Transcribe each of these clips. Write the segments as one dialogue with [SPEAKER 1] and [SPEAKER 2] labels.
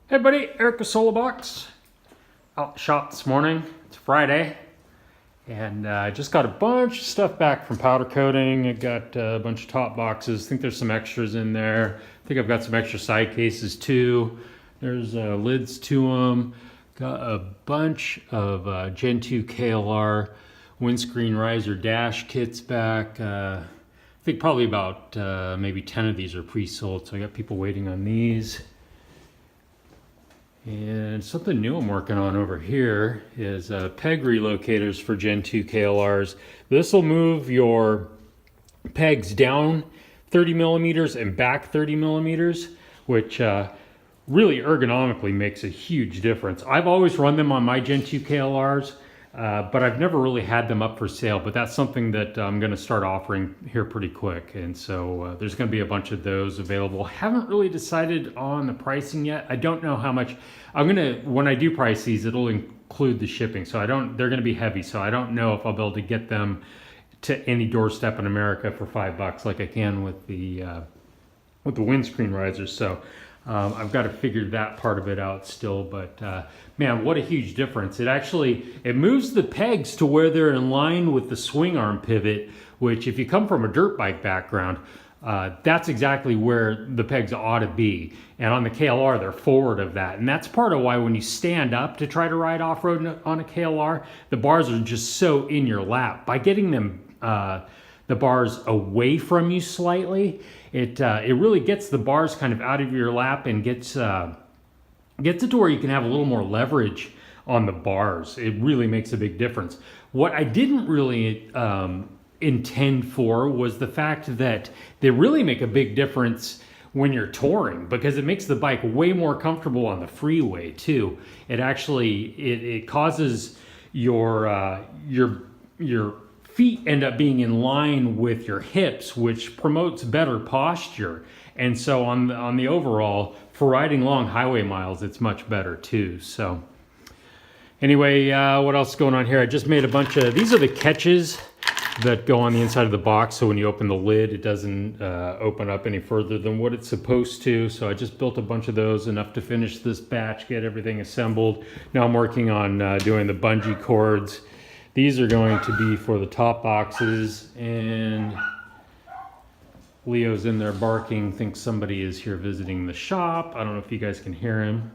[SPEAKER 1] Hey buddy, Eric with Solo Box. Out shop this morning. It's Friday. And I just got a bunch of stuff back from powder coating. I got a bunch of top boxes. I think there's some extras in there. I think I've got some extra side cases too. There's lids to them. Got a bunch of Gen 2 KLR windscreen riser dash kits back. I think probably about maybe 10 of these are pre-sold. So I got people waiting on these. And something new I'm working on over here is peg relocators for Gen 2 KLRs. This will move your pegs down 30 millimeters and back 30 millimeters, which really ergonomically makes a huge difference. I've always run them on my Gen 2 KLRs, but I've never really had them up for sale, but that's something that I'm gonna start offering here pretty quick. And so there's gonna be a bunch of those available. Haven't really decided on the pricing yet. I don't know how much. When I do price these, it'll include the shipping. So they're gonna be heavy. So I don't know if I'll be able to get them to any doorstep in America for $5 like I can with the windscreen risers. So I've got to figure that part of it out still, but man, what a huge difference. It moves the pegs to where they're in line with the swing arm pivot, which if you come from a dirt bike background, that's exactly where the pegs ought to be. And on the KLR, they're forward of that. And that's part of why when you stand up to try to ride off-road on a KLR, the bars are just so in your lap. By getting them the bars away from you slightly, it really gets the bars kind of out of your lap and gets it to where you can have a little more leverage on the bars. It really makes a big difference. What I didn't really intend for was the fact that they really make a big difference when you're touring, because it makes the bike way more comfortable on the freeway too. It causes your feet end up being in line with your hips, which promotes better posture. And so on the overall, for riding long highway miles, it's much better too. So anyway, what else is going on here? I just made a bunch of, these are the catches that go on the inside of the box. So when you open the lid, it doesn't open up any further than what it's supposed to. So I just built a bunch of those, enough to finish this batch, get everything assembled. Now I'm working on doing the bungee cords. These are going to be for the top boxes, and Leo's in there barking, thinks somebody is here visiting the shop. I don't know if you guys can hear him.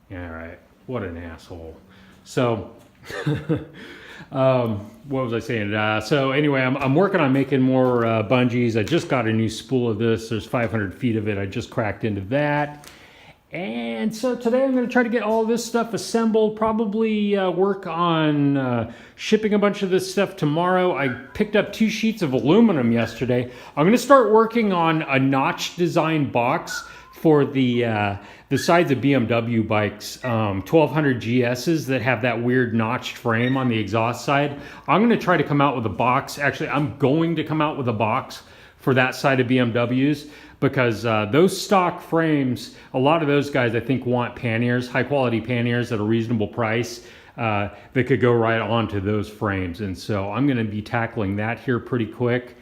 [SPEAKER 1] Yeah, all right, what an asshole. So, what was I saying? So anyway, I'm working on making more bungees. I just got a new spool of this. There's 500 feet of it. I just cracked into that. And so today I'm going to try to get all this stuff assembled, probably work on shipping a bunch of this stuff tomorrow. I picked up 2 sheets of aluminum yesterday. I'm going to start working on a notch design box for the sides of BMW bikes, 1200 GSs that have that weird notched frame on the exhaust side. I'm going to try to come out with a box. Actually, I'm going to come out with a box for that side of BMWs, because those stock frames, a lot of those guys I think want panniers, high quality panniers at a reasonable price that could go right onto those frames. And so I'm going to be tackling that here pretty quick.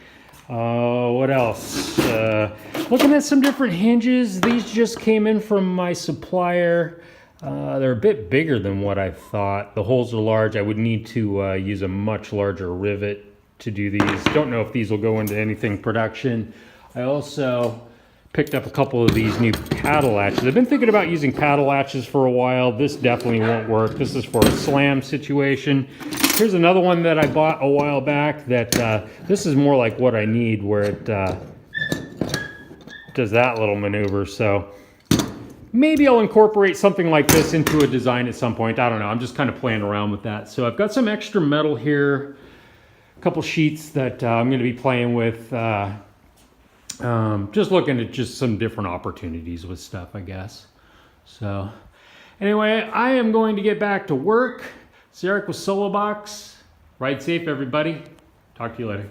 [SPEAKER 1] What else? Looking at some different hinges. These just came in from my supplier. They're a bit bigger than what I thought. The holes are large. I would need to use a much larger rivet to do these. Don't know if these will go into anything production. I also picked up a couple of these new paddle latches. I've been thinking about using paddle latches for a while. This definitely won't work. This is for a slam situation. Here's another one that I bought a while back that this is more like what I need, where it does that little maneuver. So maybe I'll incorporate something like this into a design at some point. I don't know. I'm just kind of playing around with that. So I've got some extra metal here, a couple sheets that I'm going to be playing with. Just looking at just some different opportunities with stuff, I guess. So anyway, I am going to get back to work. It's Eric with Solo Box. Ride safe, everybody. Talk to you later.